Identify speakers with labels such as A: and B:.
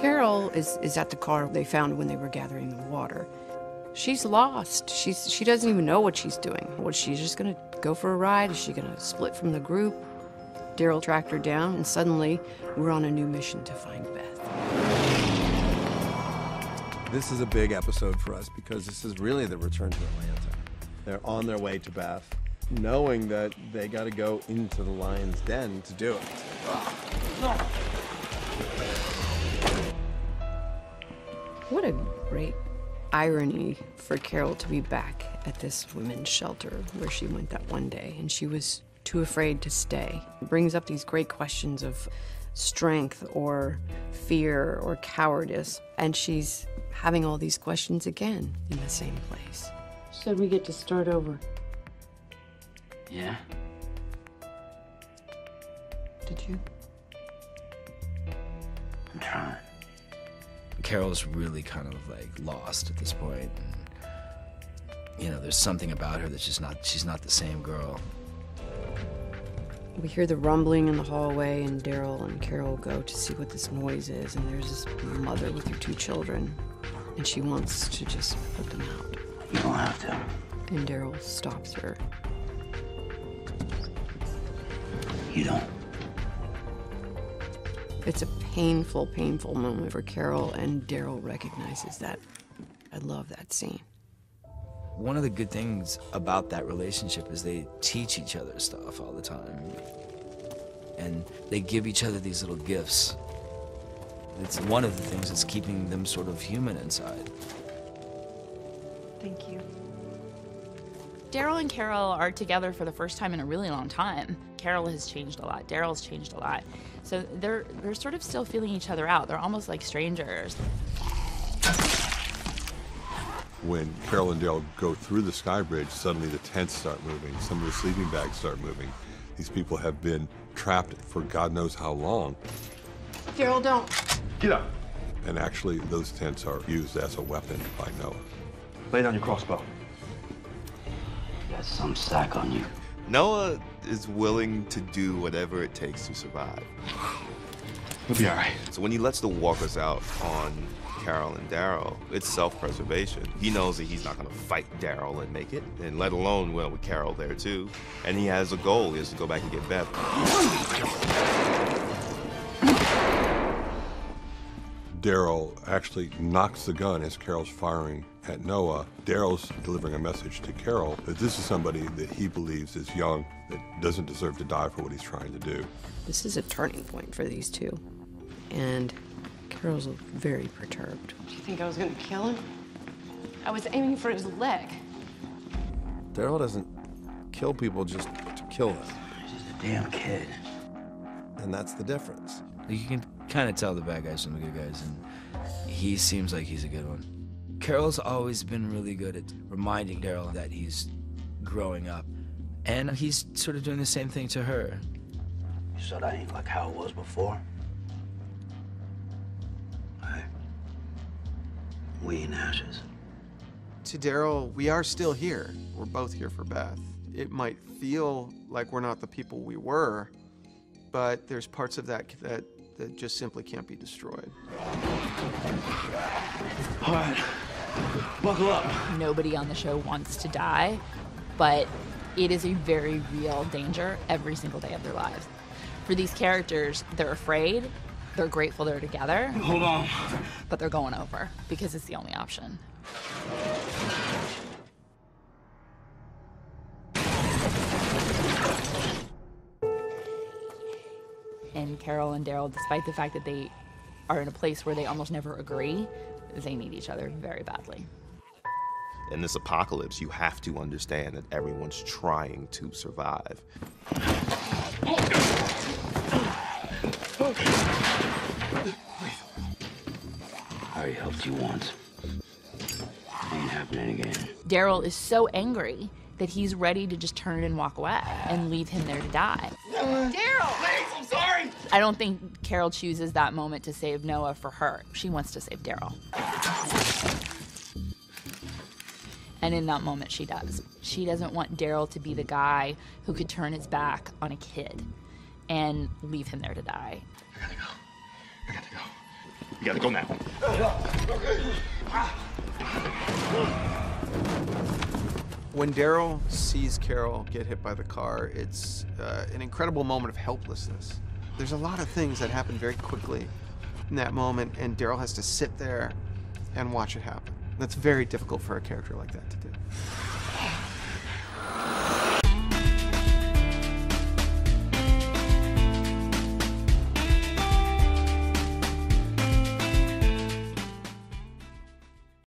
A: Carol is at the car they found when they were gathering the water. She's lost. She doesn't even know what she's doing. Was she just gonna go for a ride? Is she gonna split from the group? Daryl tracked her down, and suddenly we're on a new mission to find Beth.
B: This is a big episode for us because this is really the return to Atlanta. They're on their way to Beth, knowing that they got to go into the lion's den to do it.
A: What a great irony for Carol to be back at this women's shelter where she went that one day, and she was too afraid to stay. It brings up these great questions of strength or fear or cowardice, and she's having all these questions again in the same place.
C: She said we get to start over.
D: Yeah?
A: Did you?
D: I'm trying.
E: Carol's really kind of like lost at this point. And, there's something about her that's she's not the same girl.
A: We hear the rumbling in the hallway, and Daryl and Carol go to see what this noise is, and there's this mother with her 2 children, and she wants to just put them out.
D: You don't have to.
A: And Daryl stops her.
D: You don't.
A: It's a painful, painful moment for Carol, and Daryl recognizes that. I love that scene.
E: One of the good things about that relationship is they teach each other stuff all the time. And they give each other these little gifts. It's one of the things that's keeping them sort of human inside.
A: Thank you.
F: Daryl and Carol are together for the first time in a really long time. Carol has changed a lot. Daryl's changed a lot. So they're sort of still feeling each other out. They're almost like strangers.
G: When Carol and Daryl go through the sky bridge, suddenly the tents start moving. Some of the sleeping bags start moving. These people have been trapped for God knows how long.
A: Daryl, don't.
G: Get up. And actually, those tents are used as a weapon by Noah.
H: Lay down your crossbow.
D: You got some sack on you.
I: Noah is willing to do whatever it takes to survive.
H: We'll be all right.
I: So when he lets the walkers out on Carol and Daryl, it's self-preservation. He knows that he's not going to fight Daryl and make it, and let alone, with Carol there too. And he has a goal. He has to go back and get Beth.
G: Daryl actually knocks the gun as Carol's firing at Noah. Daryl's delivering a message to Carol that this is somebody that he believes is young, that doesn't deserve to die for what he's trying to do.
A: This is a turning point for these two. And Carol's very perturbed.
C: Do you think I was gonna kill him? I was aiming for his leg.
B: Daryl doesn't kill people just to kill them.
D: He's just a damn kid.
B: And that's the difference.
E: You can kind of tell the bad guys from the good guys, and he seems like he's a good one. Carol's always been really good at reminding Daryl that he's growing up, and he's sort of doing the same thing to her.
D: So that ain't like how it was before. Hey, we in ashes.
B: To Daryl, we are still here. We're both here for Beth. It might feel like we're not the people we were, but there's parts of that just simply can't be destroyed.
H: All right, buckle up.
F: Nobody on the show wants to die, but it is a very real danger every single day of their lives. For these characters, they're afraid, they're grateful they're together.
H: Hold on.
F: But they're going over because it's the only option. And Carol and Daryl, despite the fact that they are in a place where they almost never agree, they need each other very badly.
I: In this apocalypse, you have to understand that everyone's trying to survive.
D: I already helped you once. Ain't happening again.
F: Daryl is so angry that he's ready to just turn and walk away and leave him there to die.
C: Daryl!
H: Please, I'm sorry!
F: I don't think Carol chooses that moment to save Noah for her. She wants to save Daryl. And in that moment, she does. She doesn't want Daryl to be the guy who could turn his back on a kid and leave him there to die.
H: I gotta go. You gotta go now.
B: When Daryl sees Carol get hit by the car, it's an incredible moment of helplessness. There's a lot of things that happen very quickly in that moment, and Daryl has to sit there and watch it happen. That's very difficult for a character like that to do.